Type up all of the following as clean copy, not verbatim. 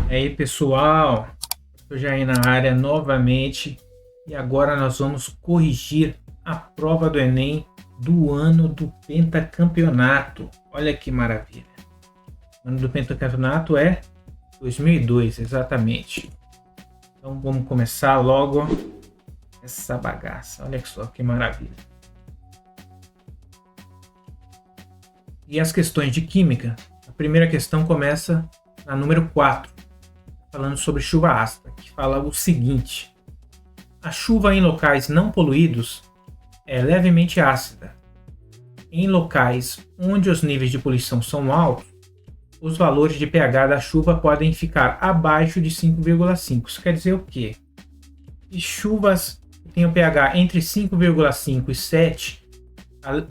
E aí, pessoal, eu já aí na área novamente e agora nós vamos corrigir a prova do Enem do ano do pentacampeonato. Olha que maravilha. O ano do pentacampeonato é 2002, exatamente. Então vamos começar logo essa bagaça. Olha só que maravilha. E as questões de química? A primeira questão começa na número 4. Falando sobre chuva ácida, que fala o seguinte: a chuva em locais não poluídos é levemente ácida. Em locais onde os níveis de poluição são altos, os valores de pH da chuva podem ficar abaixo de 5,5. Isso quer dizer o quê? E chuvas que têm o pH entre 5,5 e 7,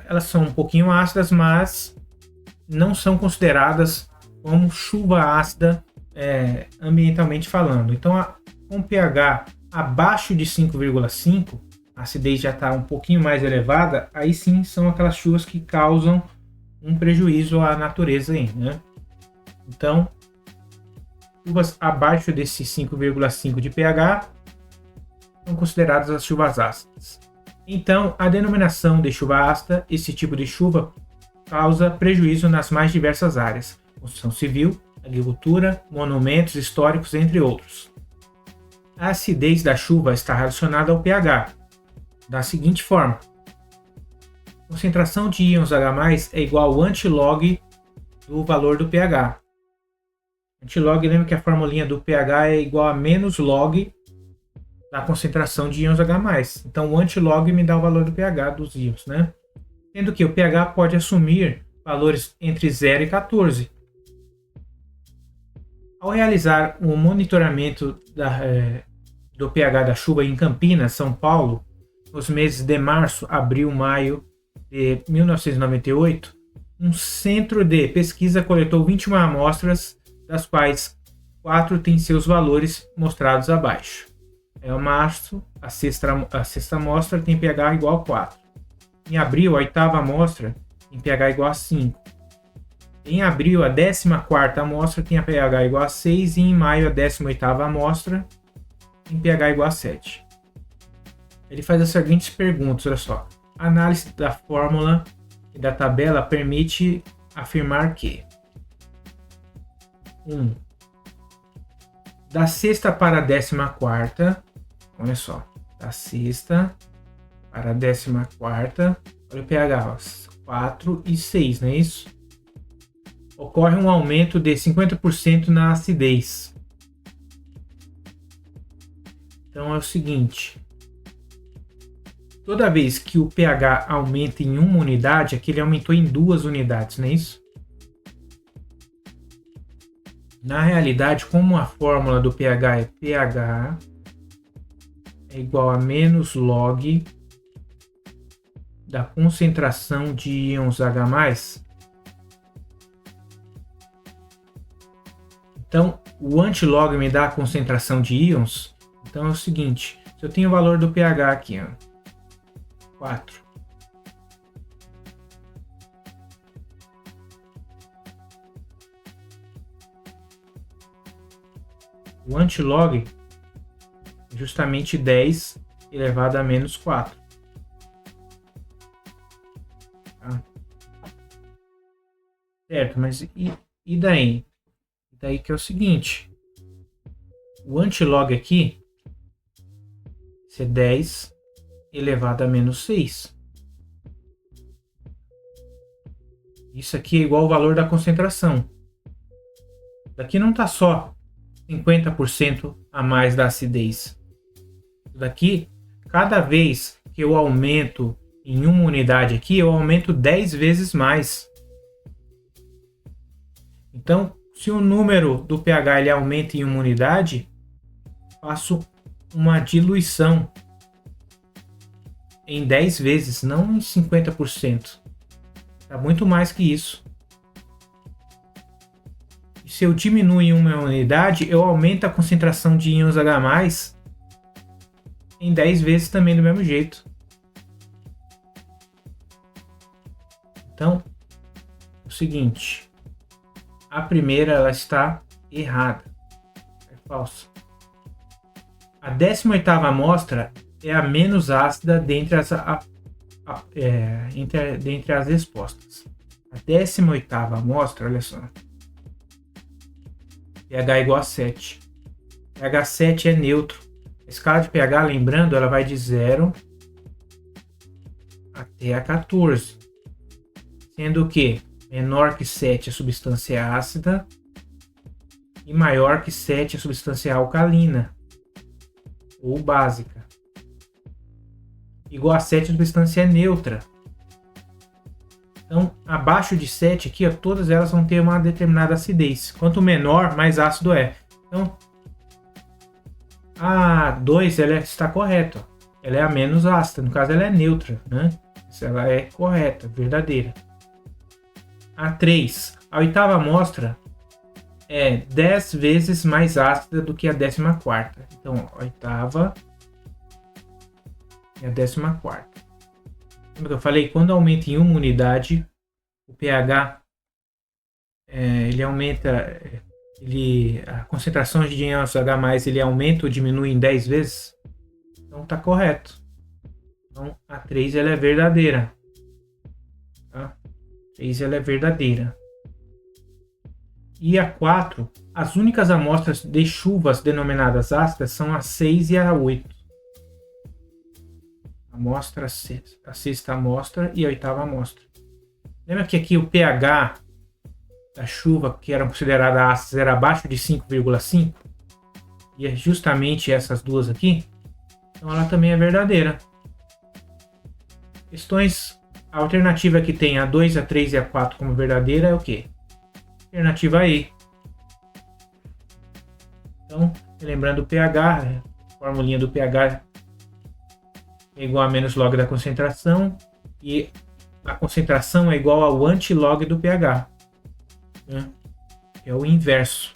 elas são um pouquinho ácidas, mas não são consideradas como chuva ácida ambientalmente falando. Então, com pH abaixo de 5,5, a acidez já está um pouquinho mais elevada, aí sim são aquelas chuvas que causam um prejuízo à natureza aí, né? Então, chuvas abaixo desse 5,5 de pH são consideradas as chuvas ácidas. Então, a denominação de chuva ácida, esse tipo de chuva causa prejuízo nas mais diversas áreas: construção civil, agricultura, monumentos históricos, entre outros. A acidez da chuva está relacionada ao pH, da seguinte forma: a concentração de íons H+ é igual ao antilog do valor do pH. Antilog, lembra que a formulinha do pH é igual a menos log da concentração de íons H+. Então o antilog me dá o valor do pH dos íons, né? Sendo que o pH pode assumir valores entre 0 e 14. Ao realizar um monitoramento do pH da chuva em Campinas, São Paulo, nos meses de março, abril, maio de 1998, um centro de pesquisa coletou 21 amostras, das quais 4 têm seus valores mostrados abaixo. Em março, a sexta amostra tem pH igual a 4. Em abril, a 8ª amostra tem pH igual a 5. Em abril, a 14ª amostra tem a pH igual a 6 e em maio, a 18ª amostra tem pH igual a 7. Ele faz as seguintes perguntas, olha só. A análise da fórmula e da tabela permite afirmar que 1. Da sexta para a 14ª, olha só, da sexta para a 14ª, olha o pH, 4 e 6, não é isso? Ocorre um aumento de 50% na acidez. Então é o seguinte: toda vez que o pH aumenta em uma unidade, aqui ele aumentou em 2 unidades, não é isso? Na realidade, como a fórmula do pH é pH é igual a menos log da concentração de íons H+, então o antilog me dá a concentração de íons. Então é o seguinte: se eu tenho o valor do pH aqui, ó, 4, o antilog é justamente 10 elevado a menos 4. Tá? Certo, mas e daí? E daí que é o seguinte: o antilog aqui é 10 elevado a menos 6. Isso aqui é igual ao valor da concentração. Daqui não está só 50% a mais da acidez. Daqui, cada vez que eu aumento em uma unidade aqui, eu aumento 10 vezes mais. Então, se o número do pH ele aumenta em uma unidade, faço uma diluição em 10 vezes, não em 50%. Está muito mais que isso. E se eu diminuo em uma unidade, eu aumento a concentração de íons H+ em 10 vezes também do mesmo jeito. Então, é o seguinte: a primeira ela está errada. falsa. A 18ª amostra é a menos ácida dentre dentre as respostas. A 18ª amostra, olha só, pH igual a 7. pH 7 é neutro. A escala de pH, lembrando, ela vai de 0 até a 14. Sendo que menor que 7 é substância ácida e maior que 7 é substância alcalina ou básica. Igual a 7 é substância neutra. Então, abaixo de 7 aqui, ó, todas elas vão ter uma determinada acidez. Quanto menor, mais ácido é. Então, a 2 ela está correta. Ela é a menos ácida. No caso, ela é neutra, né? Ela é correta, verdadeira. A 3, a 8ª amostra é 10 vezes mais ácida do que a 14ª. Então, a 8ª e a 14ª. Lembra que eu falei? Quando aumenta em uma unidade, o pH ele aumenta, a concentração de NaOH+, ele aumenta ou diminui em 10 vezes? Então está correto. Então a 3 ela é verdadeira. Tá? A 3 ela é verdadeira. E a 4, as únicas amostras de chuvas denominadas ácidas são a 6 e a 8. Amostra, a 6ª amostra e a 8ª amostra. Lembra que aqui o pH da chuva, que eram consideradas ácidas, era abaixo de 5,5? E é justamente essas duas aqui. Então ela também é verdadeira. Questões, a alternativa que tem a 2, a 3 e a 4 como verdadeira é o quê? Alternativa E. Então, lembrando o pH, a formulinha do pH é igual a menos log da concentração e a concentração é igual ao antilog do pH, né? É o inverso.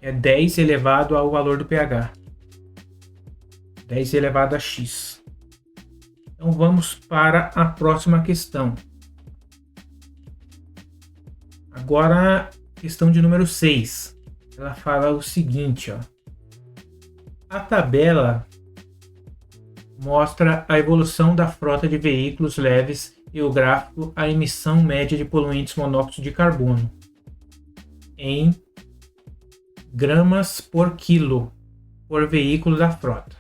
É 10 elevado ao valor do pH. 10 elevado a x. Então vamos para a próxima questão. Agora, questão de número 6. Ela fala o seguinte, ó. A tabela mostra a evolução da frota de veículos leves e o gráfico a emissão média de poluentes monóxido de carbono em gramas por quilo por veículo da frota,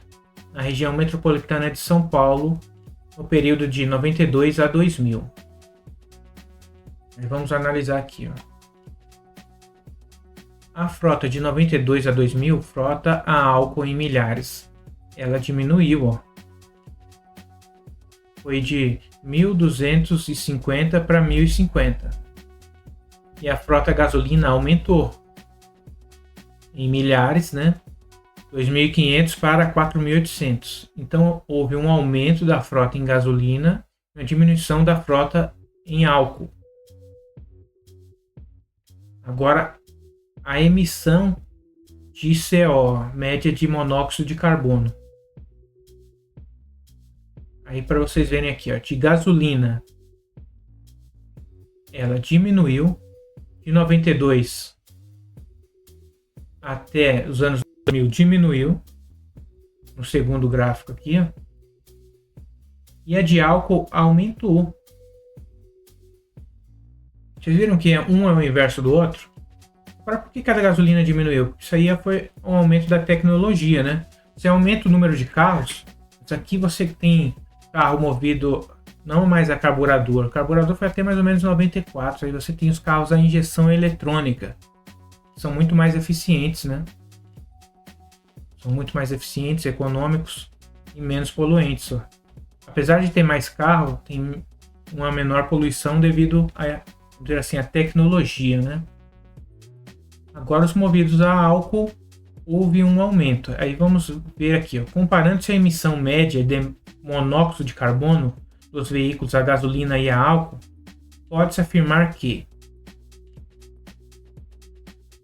na região metropolitana de São Paulo, no período de 92 a 2000. Vamos analisar aqui, ó. A frota de 92 a 2000, frota a álcool em milhares, ela diminuiu, ó. Foi de 1.250 para 1.050. E a frota a gasolina aumentou em milhares, né? 2.500 para 4.800. Então houve um aumento da frota em gasolina e uma diminuição da frota em álcool. Agora, a emissão de CO, média de monóxido de carbono. Aí para vocês verem aqui, ó, de gasolina, ela diminuiu de 92 até os anos 2000, diminuiu no segundo gráfico aqui, ó. E a de álcool aumentou. Vocês viram que um é o inverso do outro? Agora, por que cada gasolina diminuiu? Isso aí foi um aumento da tecnologia, né? Você aumenta o número de carros, isso aqui você tem carro movido não mais a carburador. O carburador foi até mais ou menos 94. Aí você tem os carros a injeção eletrônica. São muito mais eficientes, né? São muito mais eficientes, econômicos e menos poluentes. Ó. Apesar de ter mais carro, tem uma menor poluição devido a, vamos dizer assim, a tecnologia, né? Agora os movidos a álcool houve um aumento. Aí vamos ver aqui, ó, comparando-se a emissão média de monóxido de carbono dos veículos a gasolina e a álcool, pode-se afirmar que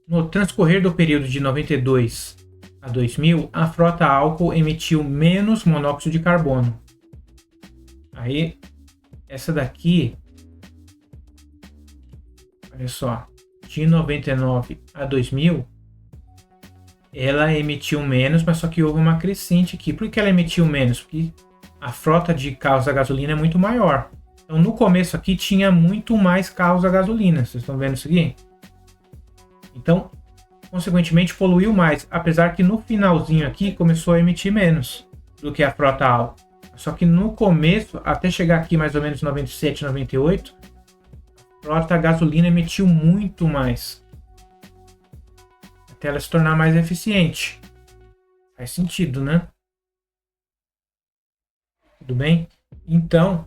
no transcorrer do período de 92 a 2000, a frota a álcool emitiu menos monóxido de carbono. Aí, essa daqui, olha só, de 99 a 2000, ela emitiu menos, mas só que houve uma crescente aqui. Por que ela emitiu menos? Porque a frota de carros a gasolina é muito maior. Então, no começo aqui tinha muito mais carros a gasolina. Vocês estão vendo isso aqui? Então, consequentemente, poluiu mais. Apesar que no finalzinho aqui começou a emitir menos do que a frota álcool. Só que no começo, até chegar aqui mais ou menos 97, 98, a frota a gasolina emitiu muito mais. Até ela se tornar mais eficiente. Faz sentido, né? Tudo bem? Então,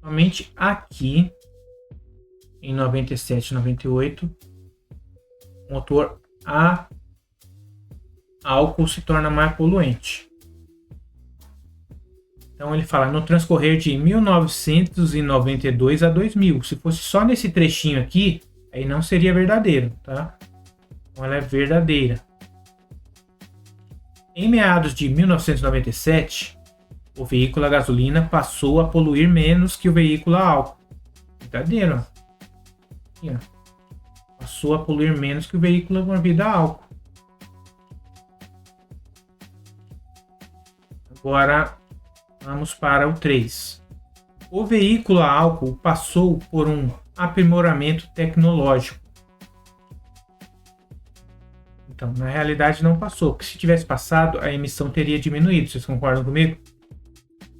somente aqui, em 97, 98, o motor a álcool se torna mais poluente. Então ele fala, no transcorrer de 1992 a 2000. Se fosse só nesse trechinho aqui, aí não seria verdadeiro, tá? Então ela é verdadeira. Em meados de 1997, o veículo a gasolina passou a poluir menos que o veículo a álcool. Verdadeiro. Aqui, ó. Passou a poluir menos que o veículo movido a álcool. Agora vamos para o 3. O veículo a álcool passou por um aprimoramento tecnológico. Então, na realidade não passou, porque se tivesse passado, a emissão teria diminuído. Vocês concordam comigo?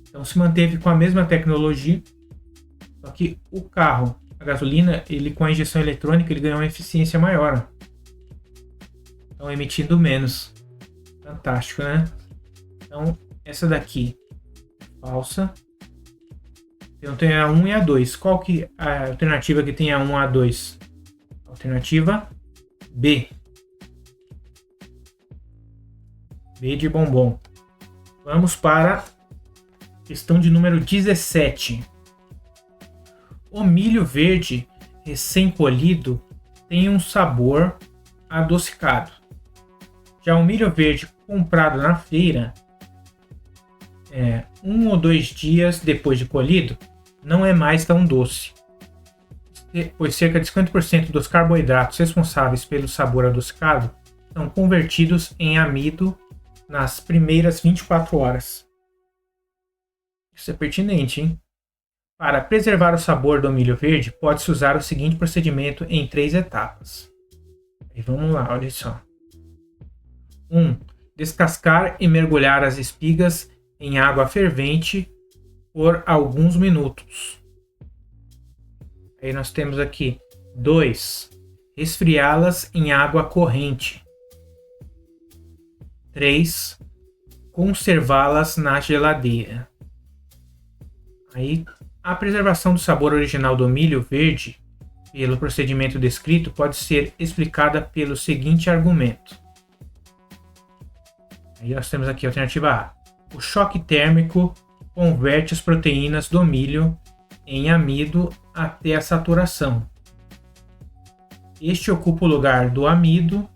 Então se manteve com a mesma tecnologia, só que o carro a gasolina, ele com a injeção eletrônica, ele ganhou uma eficiência maior. Então emitindo menos. Fantástico, né? Então essa daqui é falsa. Então tem a 1 e a 2. Qual que é a alternativa que tem a 1 e a 2? Alternativa B. B de bombom. Vamos para a questão de número 17. O milho verde recém-colhido tem um sabor adocicado. Já o milho verde comprado na feira, 1 ou 2 dias depois de colhido, não é mais tão doce, pois cerca de 50% dos carboidratos responsáveis pelo sabor adocicado são convertidos em amido nas primeiras 24 horas. Isso é pertinente, hein? Para preservar o sabor do milho verde, pode-se usar o seguinte procedimento em 3 etapas. E vamos lá, olha só. 1. Descascar e mergulhar as espigas em água fervente por alguns minutos. Aí nós temos aqui 2. Resfriá-las em água corrente. 3. Conservá-las na geladeira. Aí, a preservação do sabor original do milho verde, pelo procedimento descrito, pode ser explicada pelo seguinte argumento. Aí nós temos aqui a alternativa A. O choque térmico converte as proteínas do milho em amido até a saturação. Este ocupa o lugar do amido,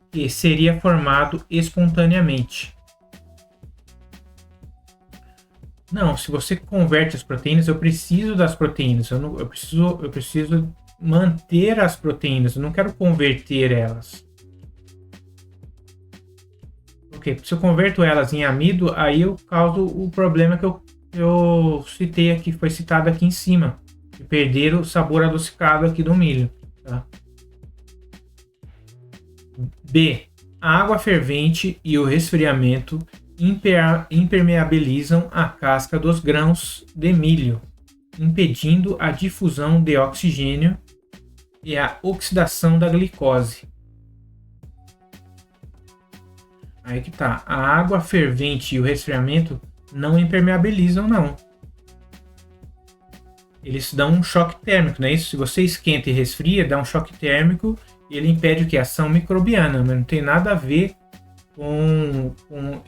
que seria formado espontaneamente. Não, se você converte as proteínas, eu preciso das proteínas. Eu preciso manter as proteínas. Eu não quero converter elas. Porque se eu converto elas em amido, aí eu causo o problema que eu citei aqui, foi citado aqui em cima, de perder o sabor adocicado aqui do milho. Tá? B. A água fervente e o resfriamento impermeabilizam a casca dos grãos de milho, impedindo a difusão de oxigênio e a oxidação da glicose. Aí que tá. A água fervente e o resfriamento não impermeabilizam, não. Eles dão um choque térmico, não é isso? Se você esquenta e resfria, dá um choque térmico e ele impede o que? A ação microbiana, mas não tem nada a ver com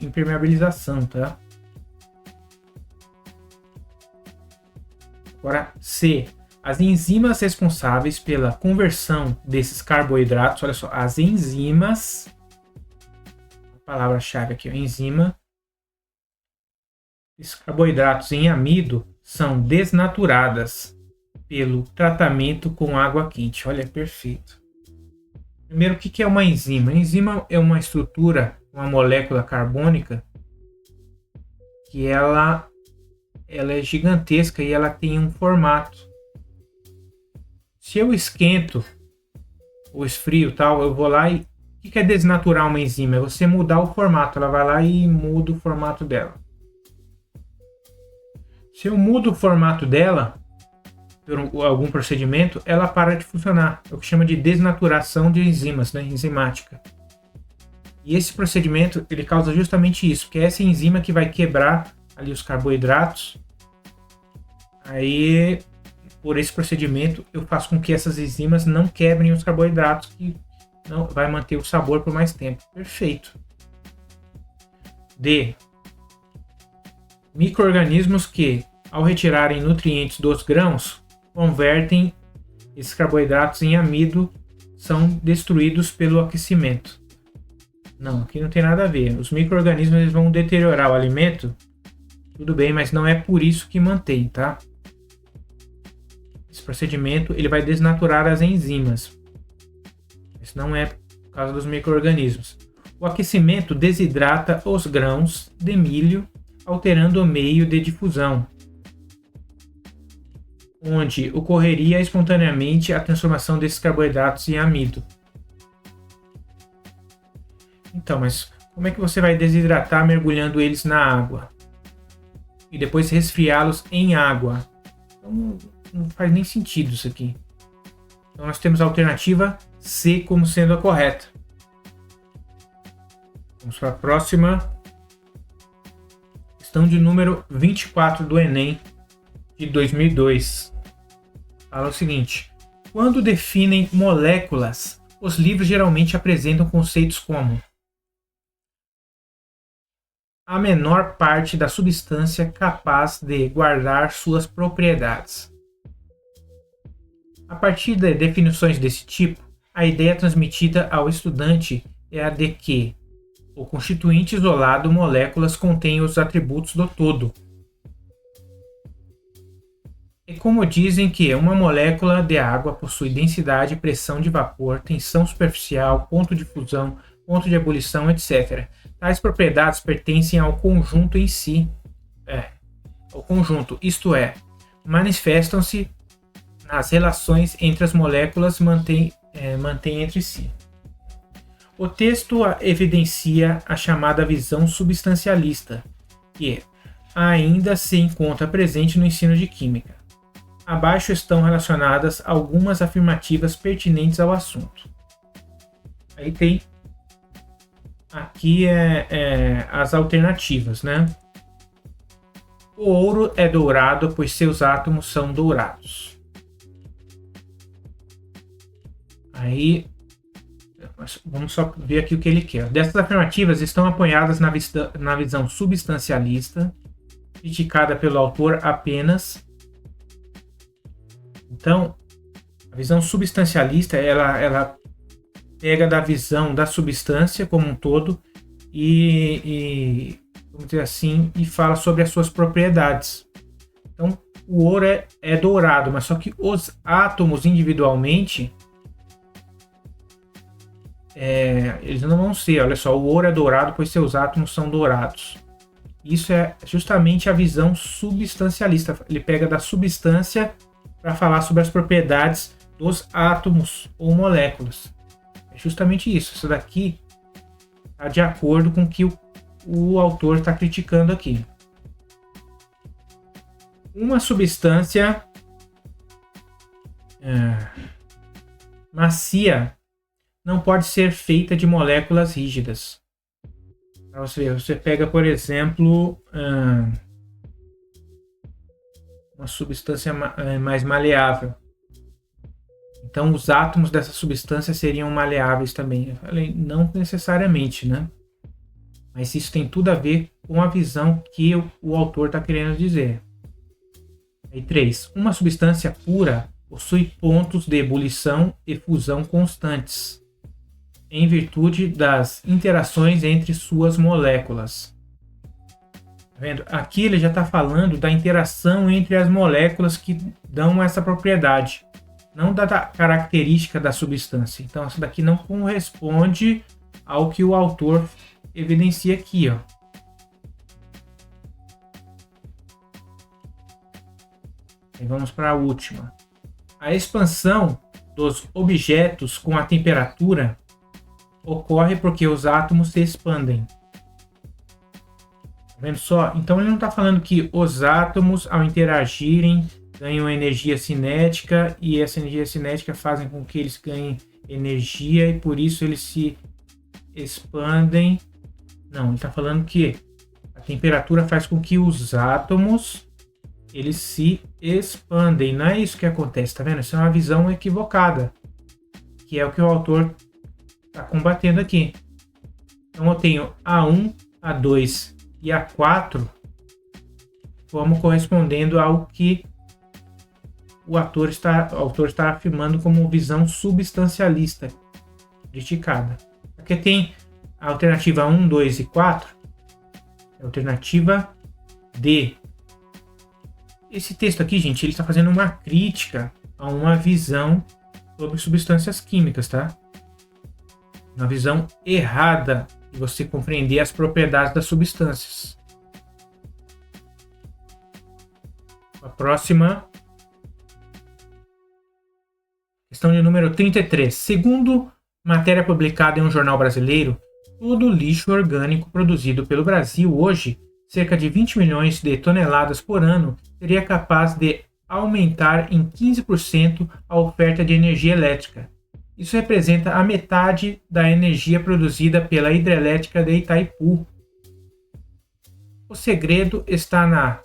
impermeabilização, tá? Agora, C. As enzimas responsáveis pela conversão desses carboidratos, olha só, as enzimas, a palavra-chave aqui, enzima, Esses carboidratos em amido são desnaturadas pelo tratamento com água quente. Olha, perfeito. Primeiro, o que é uma enzima? A enzima é uma estrutura, uma molécula carbônica que ela é gigantesca e ela tem um formato. Se eu esquento ou esfrio tal, eu vou lá e... O que é desnaturar uma enzima? É você mudar o formato. Ela vai lá e muda o formato dela. Se eu mudo o formato dela por algum procedimento, ela para de funcionar. É o que chama de desnaturação de enzimas, né? Enzimática. E esse procedimento ele causa justamente isso, que é essa enzima que vai quebrar ali os carboidratos. Aí, por esse procedimento, eu faço com que essas enzimas não quebrem os carboidratos, que não vai manter o sabor por mais tempo. Perfeito. D. Micro-organismos que, ao retirarem nutrientes dos grãos, convertem esses carboidratos em amido, são destruídos pelo aquecimento. Não, aqui não tem nada a ver. Os micro-organismos eles vão deteriorar o alimento, tudo bem, mas não é por isso que mantém, tá? Esse procedimento ele vai desnaturar as enzimas. Isso não é por causa dos micro-organismos. O aquecimento desidrata os grãos de milho, alterando o meio de difusão, onde ocorreria espontaneamente a transformação desses carboidratos em amido. Então, mas como é que você vai desidratar mergulhando eles na água? E depois resfriá-los em água? Então, não faz nem sentido isso aqui. Então nós temos a alternativa C como sendo a correta. Vamos para a próxima. Questão de número 24 do Enem de 2002. Fala o seguinte: quando definem moléculas, os livros geralmente apresentam conceitos como a menor parte da substância capaz de guardar suas propriedades. A partir de definições desse tipo, a ideia transmitida ao estudante é a de que o constituinte isolado moléculas contém os atributos do todo. É como dizem que uma molécula de água possui densidade e pressão de vapor, tensão superficial, ponto de fusão, ponto de ebulição, etc. Tais propriedades pertencem ao conjunto em si. Ao conjunto, isto é, manifestam-se nas relações entre as moléculas mantém entre si. O texto evidencia a chamada visão substancialista, que ainda se encontra presente no ensino de química. Abaixo estão relacionadas algumas afirmativas pertinentes ao assunto. Aí tem aqui as alternativas, né? O ouro é dourado, pois seus átomos são dourados. Aí, vamos só ver aqui o que ele quer. Dessas afirmativas estão apoiadas na visão substancialista, criticada pelo autor apenas. Então, a visão substancialista, ela pega da visão da substância como um todo e vamos dizer assim, e fala sobre as suas propriedades. Então, o ouro é dourado, mas só que os átomos individualmente eles não vão ser. Olha só, o ouro é dourado pois seus átomos são dourados. Isso é justamente a visão substancialista. Ele pega da substância para falar sobre as propriedades dos átomos ou moléculas. É justamente isso. Isso daqui está de acordo com o que o autor está criticando aqui. Uma substância macia não pode ser feita de moléculas rígidas. Para você ver, você pega, por exemplo, uma substância mais maleável. Então, os átomos dessa substância seriam maleáveis também. Eu falei, não necessariamente, né? Mas isso tem tudo a ver com a visão que o autor está querendo dizer. Aí 3. Uma substância pura possui pontos de ebulição e fusão constantes, em virtude das interações entre suas moléculas. Tá vendo? Aqui ele já está falando da interação entre as moléculas que dão essa propriedade, não da característica da substância. Então, isso daqui não corresponde ao que o autor evidencia aqui, ó. E vamos para a última. A expansão dos objetos com a temperatura ocorre porque os átomos se expandem. Tá vendo só? Então ele não está falando que os átomos, ao interagirem, ganham energia cinética e essa energia cinética fazem com que eles ganhem energia e por isso eles se expandem. Não, ele está falando que a temperatura faz com que os átomos eles se expandem. Não é isso que acontece, tá vendo? Isso é uma visão equivocada, que é o que o autor está combatendo aqui. Então eu tenho A1, A2 e A4 como correspondendo ao que o autor está afirmando como visão substancialista criticada. Porque tem a alternativa 1, 2 e 4, a alternativa D. Esse texto aqui, gente, ele está fazendo uma crítica a uma visão sobre substâncias químicas, tá? Uma visão errada de você compreender as propriedades das substâncias. A próxima. Questão de número 33. Segundo matéria publicada em um jornal brasileiro, todo o lixo orgânico produzido pelo Brasil hoje, cerca de 20 milhões de toneladas por ano, seria capaz de aumentar em 15% a oferta de energia elétrica. Isso representa a metade da energia produzida pela hidrelétrica de Itaipu. O segredo está na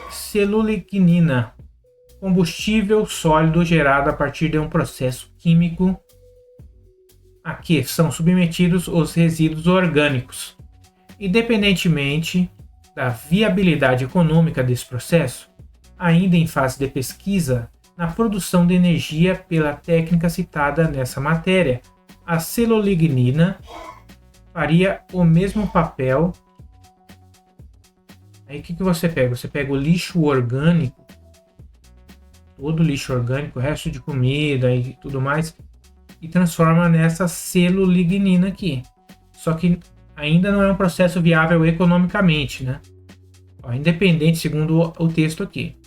celullignina, combustível sólido gerado a partir de um processo químico a que são submetidos os resíduos orgânicos. Independentemente da viabilidade econômica desse processo, ainda em fase de pesquisa, na produção de energia pela técnica citada nessa matéria, a celullignina faria o mesmo papel. Aí o que você pega? Você pega o lixo orgânico, todo o lixo orgânico, o resto de comida e tudo mais, e transforma nessa celullignina aqui. Só que ainda não é um processo viável economicamente, né? Ó, independente, segundo o texto aqui.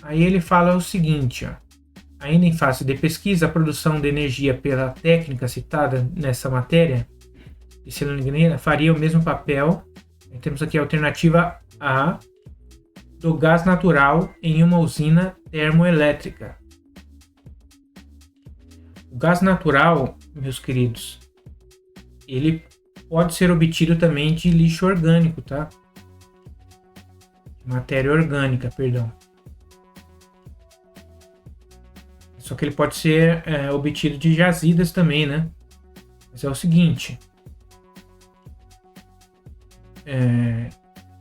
Aí ele fala o seguinte, ó. Ainda em fase de pesquisa, a produção de energia pela técnica citada nessa matéria de celullignina faria o mesmo papel. Temos aqui a alternativa A, do gás natural em uma usina termoelétrica. O gás natural, meus queridos, ele pode ser obtido também de lixo orgânico, tá? Matéria orgânica, perdão. Só que ele pode ser obtido de jazidas também, né? Mas é o seguinte.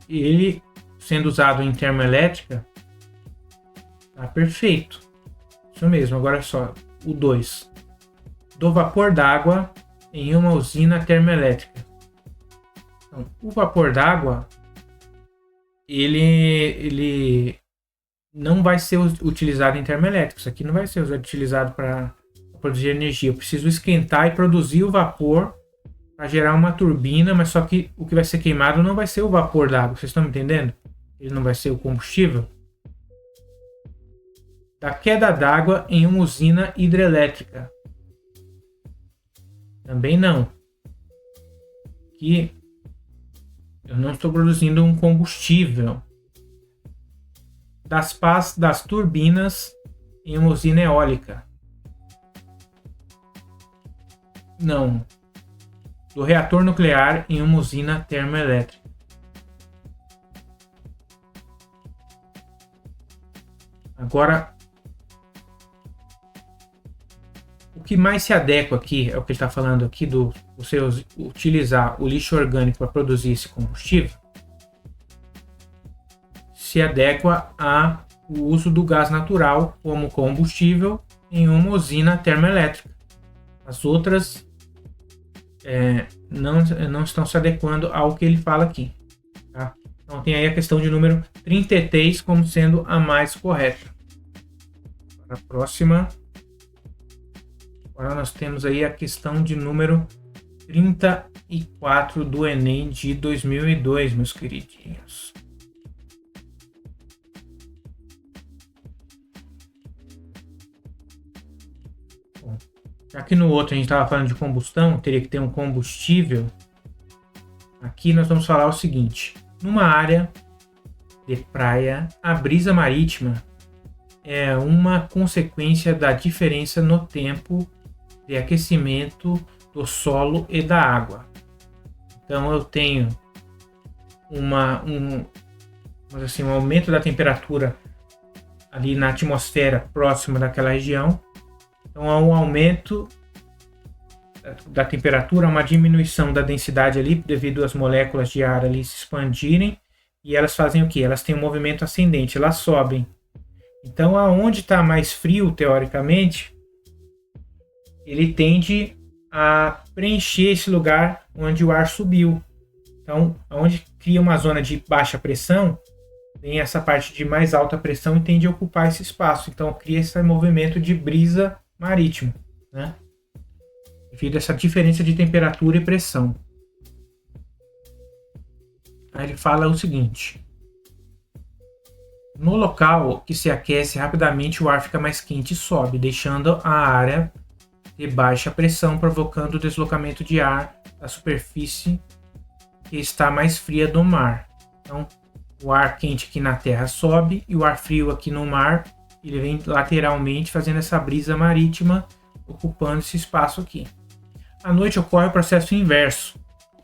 Ele sendo usado em termoelétrica, tá perfeito. Isso mesmo, agora só o 2. Do vapor d'água em uma usina termoelétrica. Então, o vapor d'água, ele não vai ser utilizado em termoelétrica. Isso aqui não vai ser utilizado para produzir energia. Eu preciso esquentar e produzir o vapor para gerar uma turbina, mas só que o que vai ser queimado não vai ser o vapor d'água. Vocês estão me entendendo? Ele não vai ser o combustível. Da queda d'água em uma usina hidrelétrica. Também não. Aqui eu não estou produzindo um combustível. Das pás das turbinas em uma usina eólica. Não. Do reator nuclear em uma usina termoelétrica. Agora, o que mais se adequa aqui, é o que ele está falando aqui, do você utilizar o lixo orgânico para produzir esse combustível, se adequa ao uso do gás natural como combustível em uma usina termoelétrica. As outras não estão se adequando ao que ele fala aqui. Tá? Então tem aí a questão de número 33 como sendo a mais correta. Para a próxima. Agora nós temos aí a questão de número 34 do Enem de 2002, meus queridinhos. Bom, já que no outro a gente estava falando de combustão, teria que ter um combustível. Aqui nós vamos falar o seguinte: numa área de praia, a brisa marítima é uma consequência da diferença no tempo de aquecimento do solo e da água. Então eu tenho um aumento da temperatura ali na atmosfera próxima daquela região. Então há um aumento da temperatura, uma diminuição da densidade ali devido às moléculas de ar ali se expandirem, e elas fazem o que? Elas têm um movimento ascendente, elas sobem. Então aonde está mais frio, teoricamente, ele tende a preencher esse lugar onde o ar subiu. Então, onde cria uma zona de baixa pressão, tem essa parte de mais alta pressão e tende a ocupar esse espaço. Então, cria esse movimento de brisa marítima, né? Devido a essa diferença de temperatura e pressão. Aí ele fala o seguinte: no local que se aquece rapidamente, o ar fica mais quente e sobe, deixando a área de baixa pressão, provocando o deslocamento de ar da superfície que está mais fria do mar. Então, o ar quente aqui na Terra sobe e o ar frio aqui no mar, ele vem lateralmente fazendo essa brisa marítima, ocupando esse espaço aqui. À noite ocorre o processo inverso.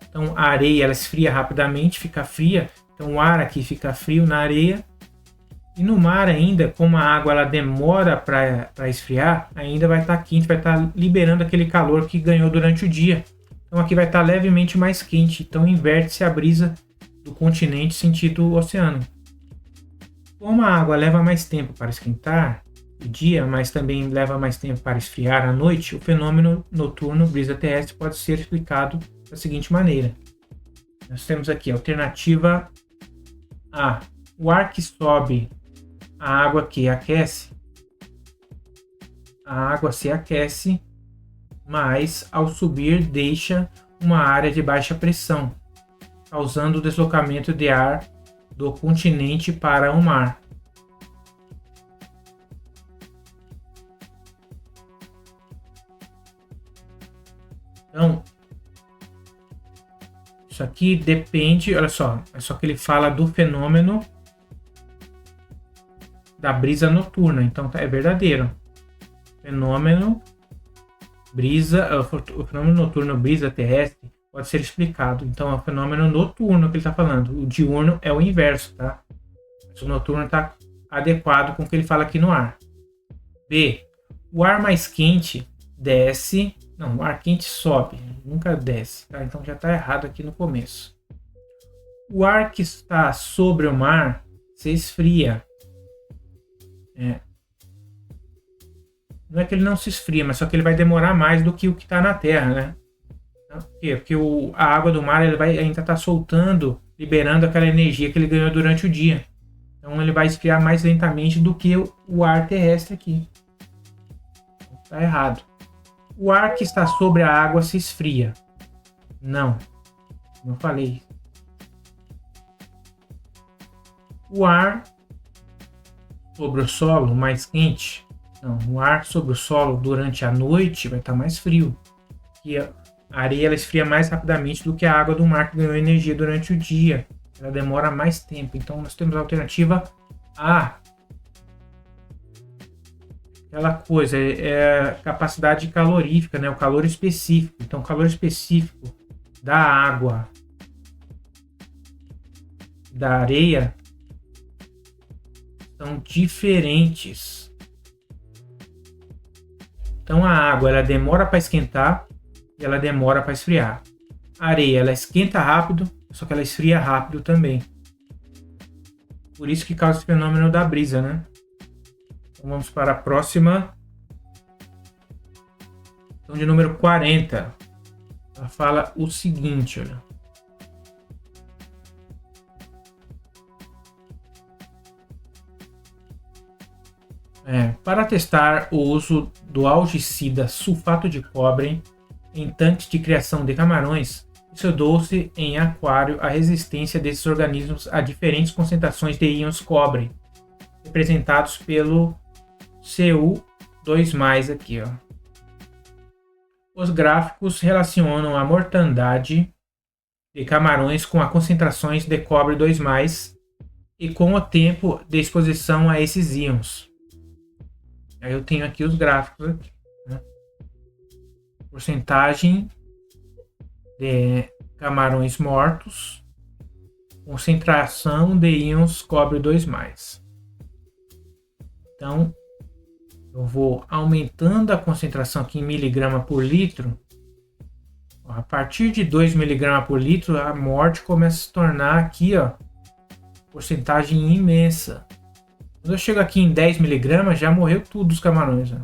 Então, a areia ela esfria rapidamente, fica fria. Então, o ar aqui fica frio na areia. E no mar ainda, como a água ela demora para esfriar, ainda vai estar quente, vai estar liberando aquele calor que ganhou durante o dia. Então aqui vai estar levemente mais quente, então inverte-se a brisa do continente sentido oceano. Como a água leva mais tempo para esquentar o dia, mas também leva mais tempo para esfriar à noite, o fenômeno noturno brisa terrestre pode ser explicado da seguinte maneira. Nós temos aqui a alternativa A. O ar que sobe, a água que aquece, a água se aquece, mas ao subir deixa uma área de baixa pressão, causando o deslocamento de ar do continente para o mar. Então, isso aqui depende, olha só, é só que ele fala do fenômeno da brisa noturna, então é verdadeiro. O fenômeno noturno brisa terrestre pode ser explicado. Então é o fenômeno noturno que ele está falando. O diurno é o inverso, tá? Mas o noturno está adequado com o que ele fala aqui no ar. B. O ar mais quente desce. Não, o ar quente sobe, nunca desce, tá? Então já está errado aqui no começo. O ar que está sobre o mar se esfria. Não é que ele não se esfria, mas só que ele vai demorar mais do que o que está na Terra, né? Por quê? Porque a água do mar ele vai ainda estar soltando, liberando aquela energia que ele ganhou durante o dia. Então ele vai esfriar mais lentamente do que o ar terrestre aqui. Está errado. O ar que está sobre a água se esfria. Não. Como eu falei. O ar sobre o solo mais quente. Não, o ar sobre o solo durante a noite vai estar mais frio. E a areia ela esfria mais rapidamente do que a água do mar que ganhou energia durante o dia. Ela demora mais tempo. Então nós temos a alternativa A. Aquela coisa, é a capacidade calorífica, né? O calor específico. Então o calor específico da água, da areia, são diferentes. Então a água ela demora para esquentar e ela demora para esfriar. A areia ela esquenta rápido, só que ela esfria rápido também. Por isso que causa esse fenômeno da brisa, né? Então vamos para a próxima. Então de número 40. ela fala o seguinte, olha. Para testar o uso do algicida sulfato de cobre em tanques de criação de camarões, estudou-se em aquário a resistência desses organismos a diferentes concentrações de íons cobre, representados pelo Cu2+, aqui, ó. Os gráficos relacionam a mortandade de camarões com as concentrações de cobre 2+, e com o tempo de exposição a esses íons. Aí eu tenho aqui os gráficos, aqui, né? Porcentagem de camarões mortos, concentração de íons cobre 2+. Então, eu vou aumentando a concentração aqui em miligrama por litro. A partir de 2 miligramas por litro, a morte começa a se tornar aqui, ó, porcentagem imensa. Quando eu chego aqui em 10 miligramas, já morreu tudo os camarões, ó.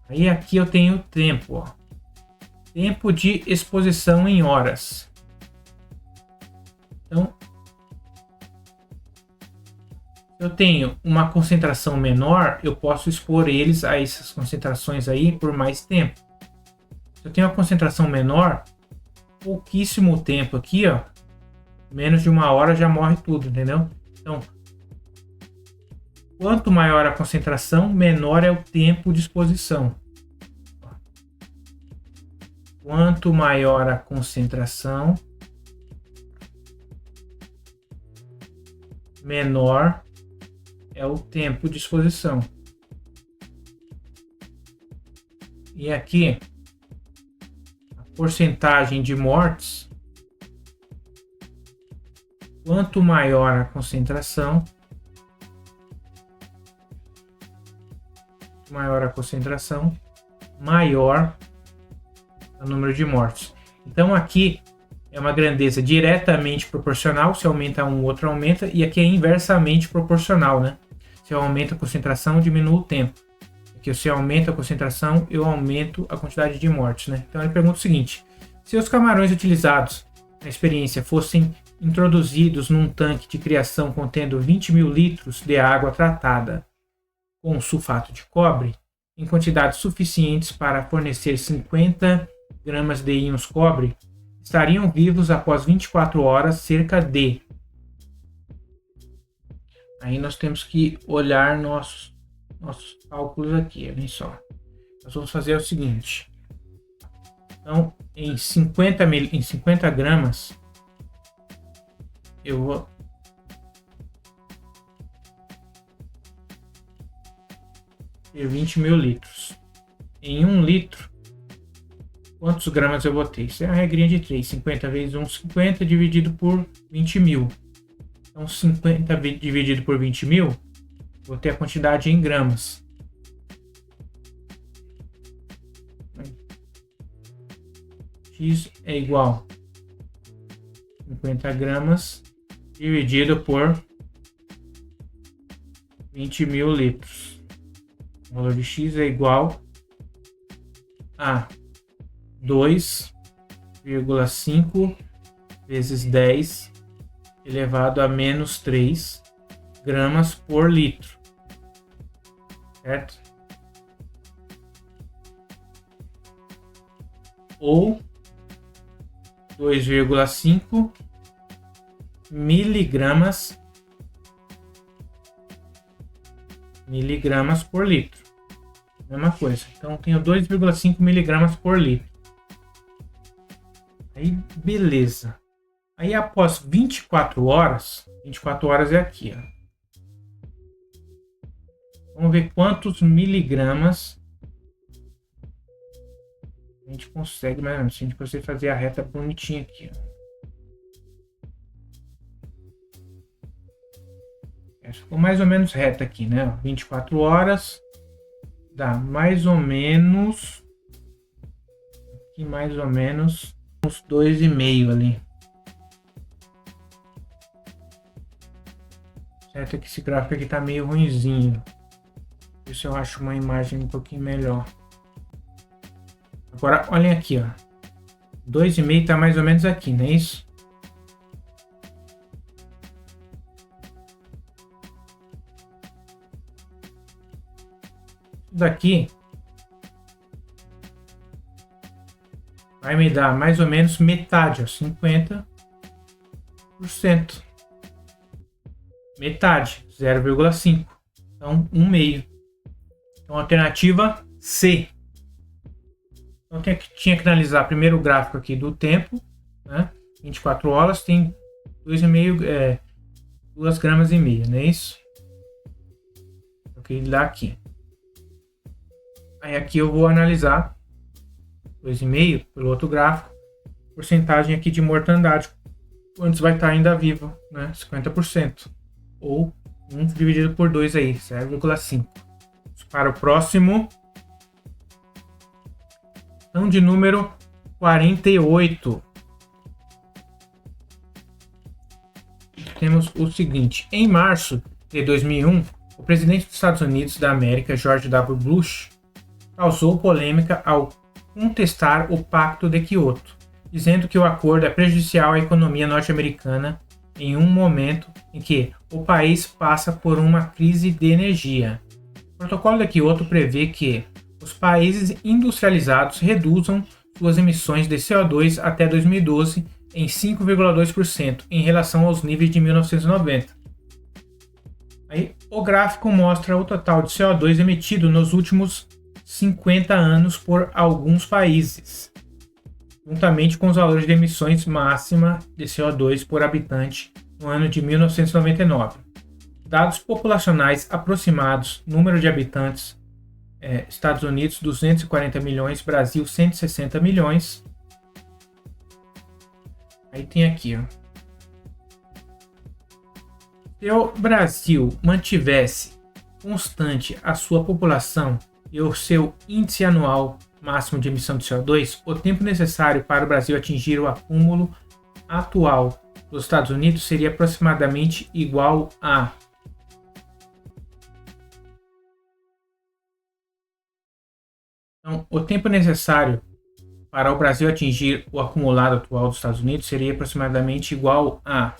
Aí aqui eu tenho o tempo, ó. Tempo de exposição em horas. Então, se eu tenho uma concentração menor, eu posso expor eles a essas concentrações aí por mais tempo. Se eu tenho uma concentração menor, pouquíssimo tempo aqui, ó, menos de 1 hora já morre tudo, entendeu? Então, quanto maior a concentração, menor é o tempo de exposição. Quanto maior a concentração, menor é o tempo de exposição. E aqui, a porcentagem de mortes, quanto maior a concentração, maior o número de mortes. Então aqui é uma grandeza diretamente proporcional, se aumenta um, o outro aumenta, e aqui é inversamente proporcional, né? Se eu aumento a concentração, diminui o tempo. Aqui se eu aumento a concentração, eu aumento a quantidade de mortes, né? Então ele pergunta o seguinte: se os camarões utilizados na experiência fossem introduzidos num tanque de criação contendo 20.000 litros de água tratada com sulfato de cobre, em quantidades suficientes para fornecer 50 gramas de íons cobre, estariam vivos após 24 horas cerca de... Aí nós temos que olhar nossos cálculos aqui, olhem só. Nós vamos fazer o seguinte. Então, em 50 gramas, eu vou ter 20.000 litros. Em 1 litro, quantos gramas eu vou ter? Isso é a regrinha de 3. 50 vezes 1, 50 dividido por 20.000. Então, 50 dividido por 20.000, vou ter a quantidade em gramas. X é igual a 50 gramas dividido por 20.000 litros. O valor de X é igual a 2,5 vezes 10 elevado a menos 3 gramas por litro, certo? Ou 2,5 miligramas por litro. Mesma coisa. Então eu tenho 2,5 miligramas por litro. Aí beleza. Aí após 24 horas é aqui, ó. Vamos ver quantos miligramas a gente consegue, mais ou menos, se a gente conseguir fazer a reta bonitinha aqui, ó. Essa ficou mais ou menos reta aqui, né? 24 horas dá mais ou menos aqui, mais ou menos uns 2,5 ali. Certo que esse gráfico aqui tá meio ruinzinho. Por isso eu acho uma imagem um pouquinho melhor. Agora, olhem aqui, ó. 2,5 está mais ou menos aqui, não é isso? Isso daqui vai me dar mais ou menos metade, ó, 50%. Metade, 0,5. Então, 1,5. Então, alternativa C. Então, tinha que analisar primeiro o gráfico aqui do tempo, né? 24 horas tem 2,5, 2 gramas e meia, não é isso? Ok, dá aqui. Aí aqui eu vou analisar 2,5 pelo outro gráfico, porcentagem aqui de mortandade, quantos vai estar ainda vivo, né? 50%. Ou 1 dividido por 2 aí, 0,5. Para o próximo. Então, de número 48. Temos o seguinte. Em março de 2001, o presidente dos Estados Unidos da América, George W. Bush, causou polêmica ao contestar o Pacto de Quioto, dizendo que o acordo é prejudicial à economia norte-americana em um momento em que o país passa por uma crise de energia. O Protocolo de Quioto prevê que os países industrializados reduzam suas emissões de CO2 até 2012 em 5,2% em relação aos níveis de 1990. Aí, o gráfico mostra o total de CO2 emitido nos últimos 50 anos por alguns países, juntamente com os valores de emissões máxima de CO2 por habitante no ano de 1999. Dados populacionais aproximados, número de habitantes, Estados Unidos 240 milhões, Brasil 160 milhões. Aí tem aqui, ó. Se o Brasil mantivesse constante a sua população e o seu índice anual máximo de emissão de CO2, o tempo necessário para o Brasil atingir o acúmulo atual dos Estados Unidos seria aproximadamente igual a Então, o tempo necessário para o Brasil atingir o acumulado atual dos Estados Unidos seria aproximadamente igual a...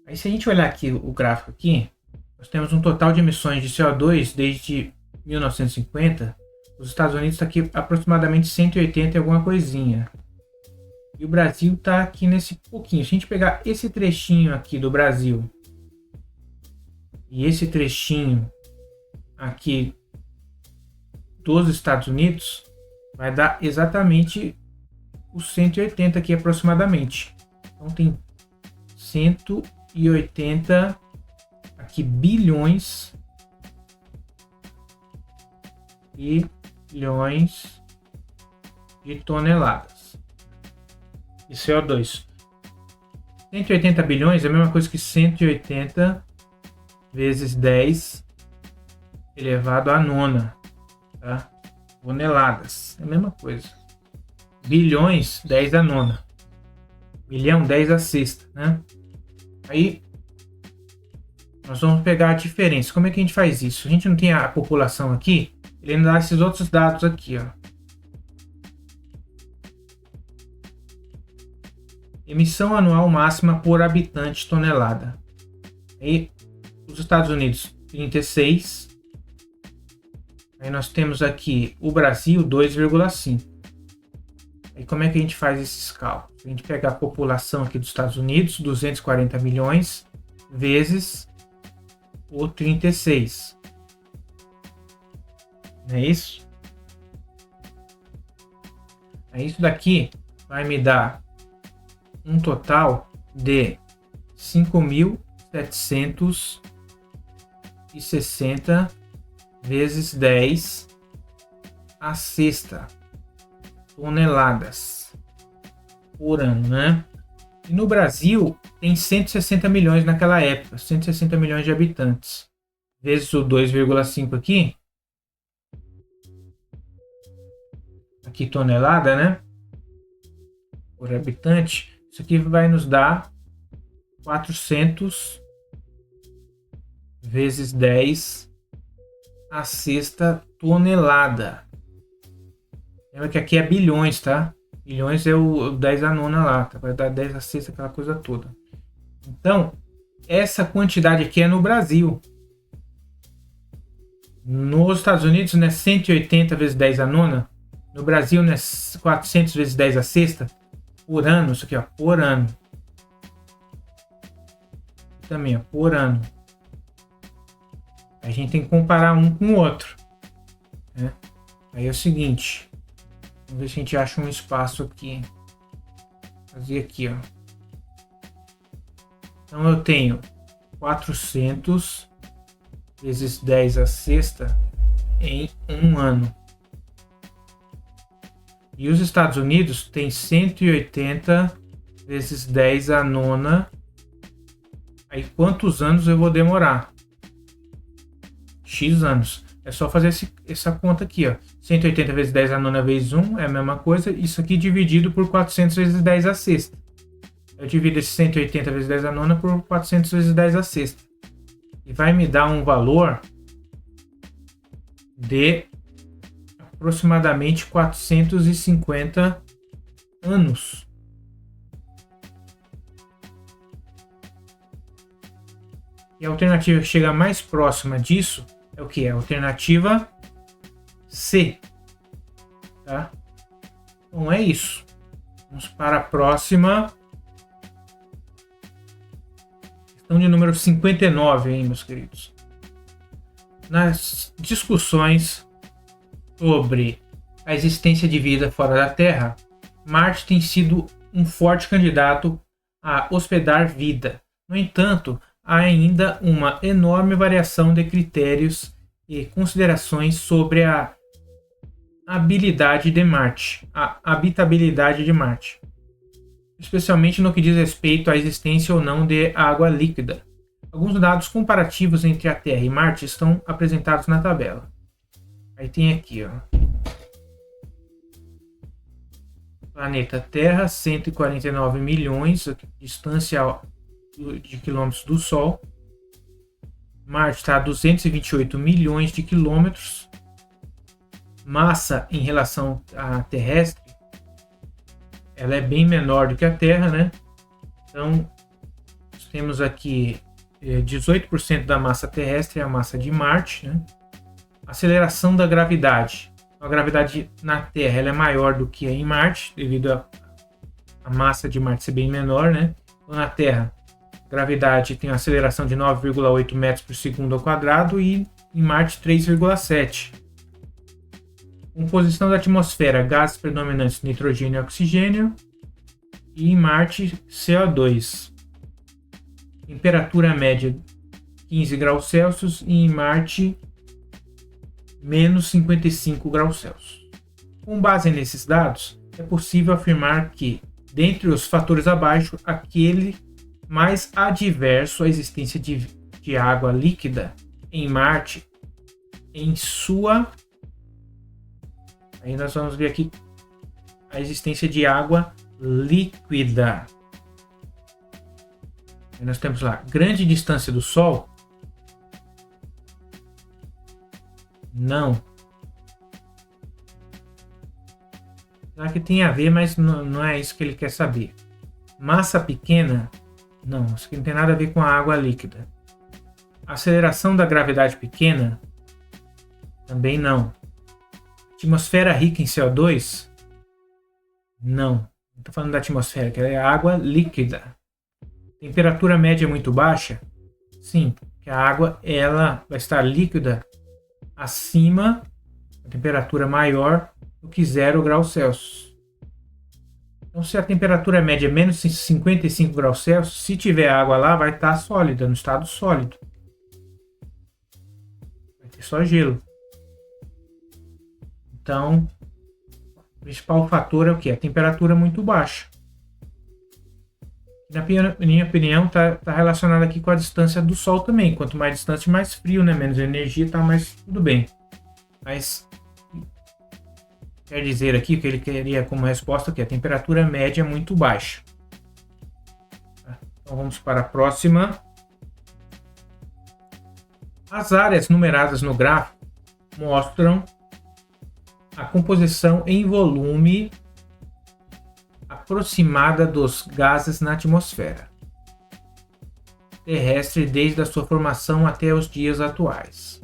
Aí, se a gente olhar aqui o gráfico aqui, nós temos um total de emissões de CO2 desde 1950. Os Estados Unidos está aqui aproximadamente 180 e alguma coisinha. E o Brasil está aqui nesse pouquinho. Se a gente pegar esse trechinho aqui do Brasil e esse trechinho aqui dos Estados Unidos, vai dar exatamente os 180 aqui aproximadamente. Então tem 180 aqui bilhões de toneladas de CO2. 180 bilhões é a mesma coisa que 180 vezes 10 elevado à nona. Tá? Toneladas, é a mesma coisa. Bilhões, 10 a nona. Bilhão, 10 a sexta, né? Aí, nós vamos pegar a diferença. Como é que a gente faz isso? A gente não tem a população aqui, ele nos dá esses outros dados aqui, ó. Emissão anual máxima por habitante tonelada. Aí, os Estados Unidos, 36. Aí nós temos aqui o Brasil 2,5. Aí como é que a gente faz esses cálculos? A gente pega a população aqui dos Estados Unidos, 240 milhões, vezes o 36. Não é isso? Aí isso daqui vai me dar um total de 5.760 vezes 10 a sexta toneladas por ano, né? E no Brasil tem 160 milhões naquela época, 160 milhões de habitantes. Vezes o 2,5 aqui. Aqui tonelada, né? Por habitante. Isso aqui vai nos dar 400 vezes 10 a sexta tonelada. Lembra que aqui é bilhões, tá? Bilhões é o 10 a nona lá, tá? Vai dar 10 a sexta, aquela coisa toda. Então, essa quantidade aqui é no Brasil. Nos Estados Unidos, né, 180 vezes 10 a nona. No Brasil, né, 400 vezes 10 a sexta. Por ano, isso aqui, ó, por ano. Também, ó, por ano. A gente tem que comparar um com o outro, né? Aí é o seguinte. Vamos ver se a gente acha um espaço aqui. Fazer aqui, ó. Então eu tenho 400 vezes 10 a sexta em um ano. E os Estados Unidos tem 180 vezes 10 a nona. Aí quantos anos eu vou demorar? X anos. É só fazer essa conta aqui, ó. 180 vezes 10 a nona vezes 1 é a mesma coisa. Isso aqui dividido por 400 vezes 10 a sexta. Eu divido esse 180 vezes 10 a nona por 400 vezes 10 a sexta. E vai me dar um valor de aproximadamente 450 anos. E a alternativa que chega mais próxima disso é o que? É a alternativa C. Tá? Então é isso. Vamos para a próxima. Questão de número 59, hein, meus queridos. Nas discussões sobre a existência de vida fora da Terra, Marte tem sido um forte candidato a hospedar vida. No entanto, há ainda uma enorme variação de critérios e considerações sobre a habitabilidade de Marte, especialmente no que diz respeito à existência ou não de água líquida. Alguns dados comparativos entre a Terra e Marte estão apresentados na tabela. Aí tem aqui, ó. Planeta Terra, 149 milhões, distância de quilômetros do Sol. Marte está a 228 milhões de quilômetros. Massa em relação à terrestre, ela é bem menor do que a Terra, né? Então, temos aqui 18% da massa terrestre é a massa de Marte, né? Aceleração da gravidade. A gravidade na Terra ela é maior do que em Marte, devido a massa de Marte ser bem menor, né? Então, na Terra, a gravidade tem uma aceleração de 9,8 metros por segundo ao quadrado e em Marte 3,7. Composição da atmosfera, gases predominantes, nitrogênio e oxigênio. E em Marte, CO2. Temperatura média 15 graus Celsius e em Marte menos 55 graus Celsius. Com base nesses dados, é possível afirmar que, dentre os fatores abaixo, aquele mais adverso à existência de água líquida em Marte, em sua... Aí nós vamos ver aqui a existência de água líquida. Aí nós temos lá, grande distância do Sol. Não. Será que tem a ver, mas não é isso que ele quer saber. Massa pequena? Não, isso aqui não tem nada a ver com a água líquida. Aceleração da gravidade pequena? Também não. Atmosfera rica em CO2? Não. Não estou falando da atmosfera, que é água líquida. Temperatura média muito baixa? Sim, porque a água ela vai estar líquida acima da temperatura maior do que 0 graus Celsius. Então, se a temperatura média é menos 55 graus Celsius, se tiver água lá, vai estar sólida, no estado sólido. Vai ter só gelo. Então, o principal fator é o que? A temperatura muito baixa. Na minha opinião, está relacionado aqui com a distância do Sol também. Quanto mais distante, mais frio, né? Menos energia, tá, mas tudo bem. Mas quer dizer aqui que ele queria como resposta que a temperatura média é muito baixa. Então vamos para a próxima. As áreas numeradas no gráfico mostram a composição em volume aproximada dos gases na atmosfera terrestre desde a sua formação até os dias atuais.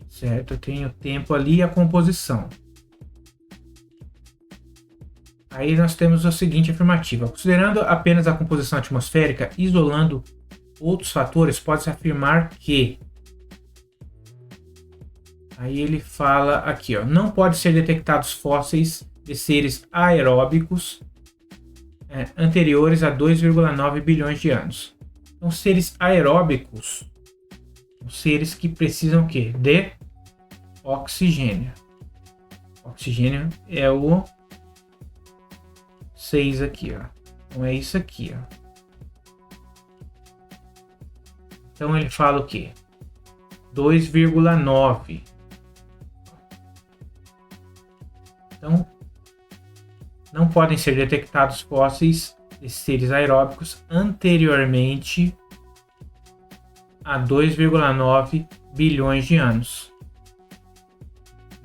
Certo? Eu tenho o tempo ali e a composição. Aí nós temos a seguinte afirmativa. Considerando apenas a composição atmosférica, isolando outros fatores, pode-se afirmar que... Aí ele fala aqui, ó, não pode ser detectados fósseis de seres aeróbicos anteriores a 2,9 bilhões de anos. Então, seres aeróbicos são seres que precisam o quê? De oxigênio. Oxigênio é o 6 aqui, ó. Então é isso aqui, ó. Então ele fala o quê? 2,9. Então, não podem ser detectados fósseis de seres aeróbicos anteriormente a 2,9 bilhões de anos.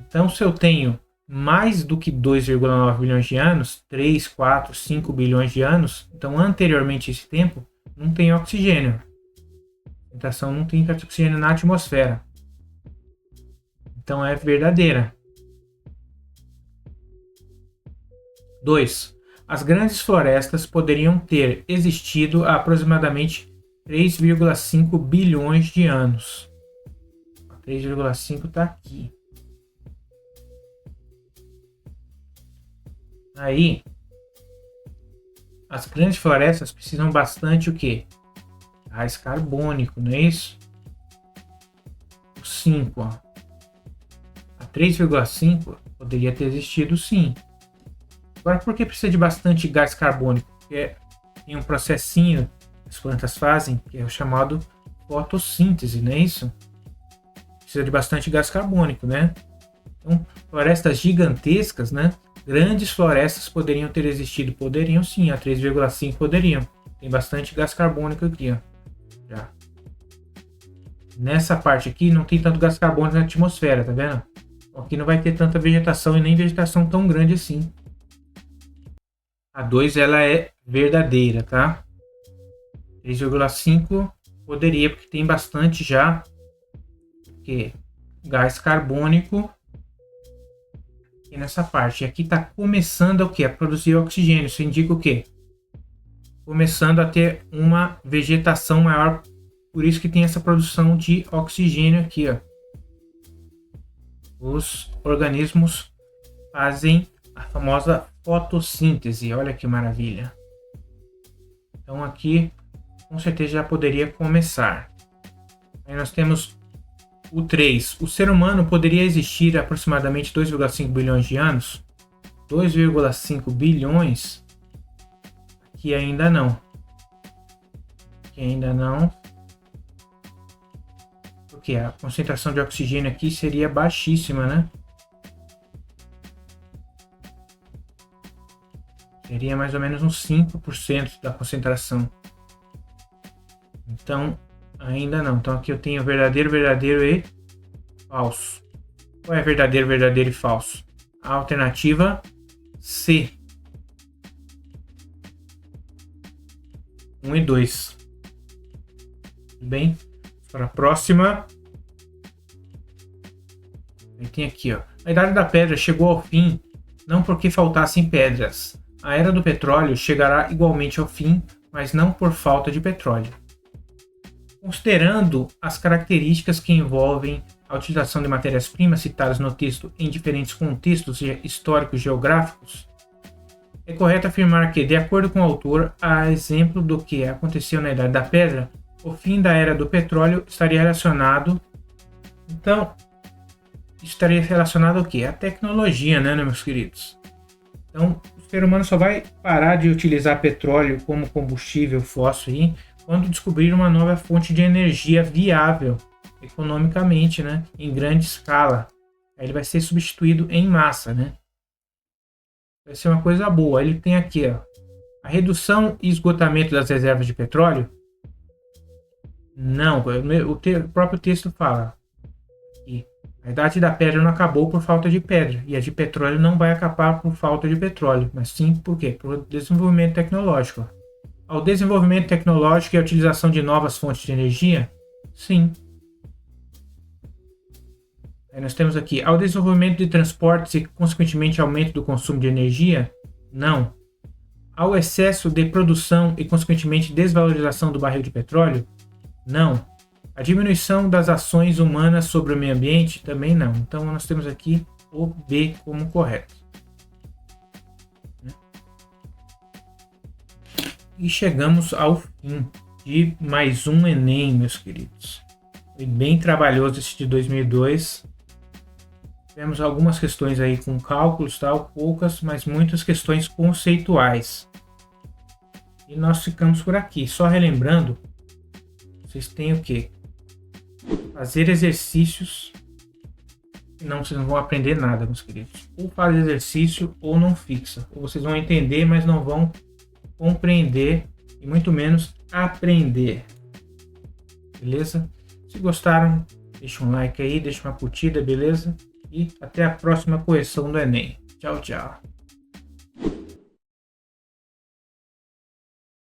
Então, se eu tenho mais do que 2,9 bilhões de anos, 3, 4, 5 bilhões de anos, então anteriormente a esse tempo, não tem oxigênio. Então, não tem oxigênio na atmosfera. Então, é verdadeira. 2. As grandes florestas poderiam ter existido há aproximadamente 3,5 bilhões de anos. 3,5 está aqui. Aí, as grandes florestas precisam bastante o quê? Gás carbônico, não é isso? O 5, ó. A 3,5 poderia ter existido sim. Agora, por que precisa de bastante gás carbônico? Porque tem um processinho que as plantas fazem, que é o chamado fotossíntese, não é isso? Precisa de bastante gás carbônico, né? Então, florestas gigantescas, né? Grandes florestas poderiam ter existido. Poderiam sim, a 3,5 poderiam. Tem bastante gás carbônico aqui, ó. Já. Nessa parte aqui não tem tanto gás carbônico na atmosfera, tá vendo? Aqui não vai ter tanta vegetação e nem vegetação tão grande assim. A 2 ela é verdadeira, tá? 3,5 poderia, porque tem bastante já gás carbônico aqui nessa parte. E aqui está começando o quê? A produzir oxigênio. Isso indica o quê? Começando a ter uma vegetação maior. Por isso que tem essa produção de oxigênio aqui, ó. Os organismos fazem a famosa fotossíntese. Olha que maravilha. Então aqui com certeza já poderia começar. Aí nós temos o 3. O ser humano poderia existir há aproximadamente 2,5 bilhões de anos? 2,5 bilhões? Aqui ainda não. Aqui ainda não. Porque a concentração de oxigênio aqui seria baixíssima, né? Seria mais ou menos uns 5% da concentração. Então, ainda não. Então aqui eu tenho verdadeiro, verdadeiro e falso. Qual é verdadeiro, verdadeiro e falso? A alternativa C. 1 e 2. Tudo bem? Para a próxima. Aí tem aqui, ó. A Idade da Pedra chegou ao fim, não porque faltassem pedras. A Era do Petróleo chegará igualmente ao fim, mas não por falta de petróleo. Considerando as características que envolvem a utilização de matérias-primas citadas no texto em diferentes contextos históricos e geográficos, é correto afirmar que, de acordo com o autor, a exemplo do que aconteceu na Idade da Pedra, o fim da Era do Petróleo estaria relacionado... Então, estaria relacionado ao quê? À tecnologia, né, meus queridos? Então, o ser humano só vai parar de utilizar petróleo como combustível fóssil aí quando descobrir uma nova fonte de energia viável economicamente, né, em grande escala. Aí ele vai ser substituído em massa, né? Vai ser uma coisa boa. Ele tem aqui, ó, a redução e esgotamento das reservas de petróleo. Não, o próprio texto fala que A idade da pedra não acabou por falta de pedra, e a de petróleo não vai acabar por falta de petróleo, mas sim por quê? Por desenvolvimento tecnológico. Ao desenvolvimento tecnológico e a utilização de novas fontes de energia? Sim. Aí nós temos aqui, ao desenvolvimento de transportes e, consequentemente, aumento do consumo de energia? Não. Ao excesso de produção e, consequentemente, desvalorização do barril de petróleo? Não. A diminuição das ações humanas sobre o meio ambiente? Também não. Então, nós temos aqui o B como correto. E chegamos ao fim de mais um Enem, meus queridos. Foi bem trabalhoso esse de 2002. Temos algumas questões aí com cálculos, tal, poucas, mas muitas questões conceituais. E nós ficamos por aqui. Só relembrando, vocês têm o quê? Fazer exercícios. Senão vocês não vão aprender nada, meus queridos. Ou faz exercício ou não fixa. Ou vocês vão entender, mas não vão compreender e muito menos aprender. Beleza? Se gostaram, deixa um like aí, deixa uma curtida, beleza? E até a próxima correção do Enem. Tchau, tchau.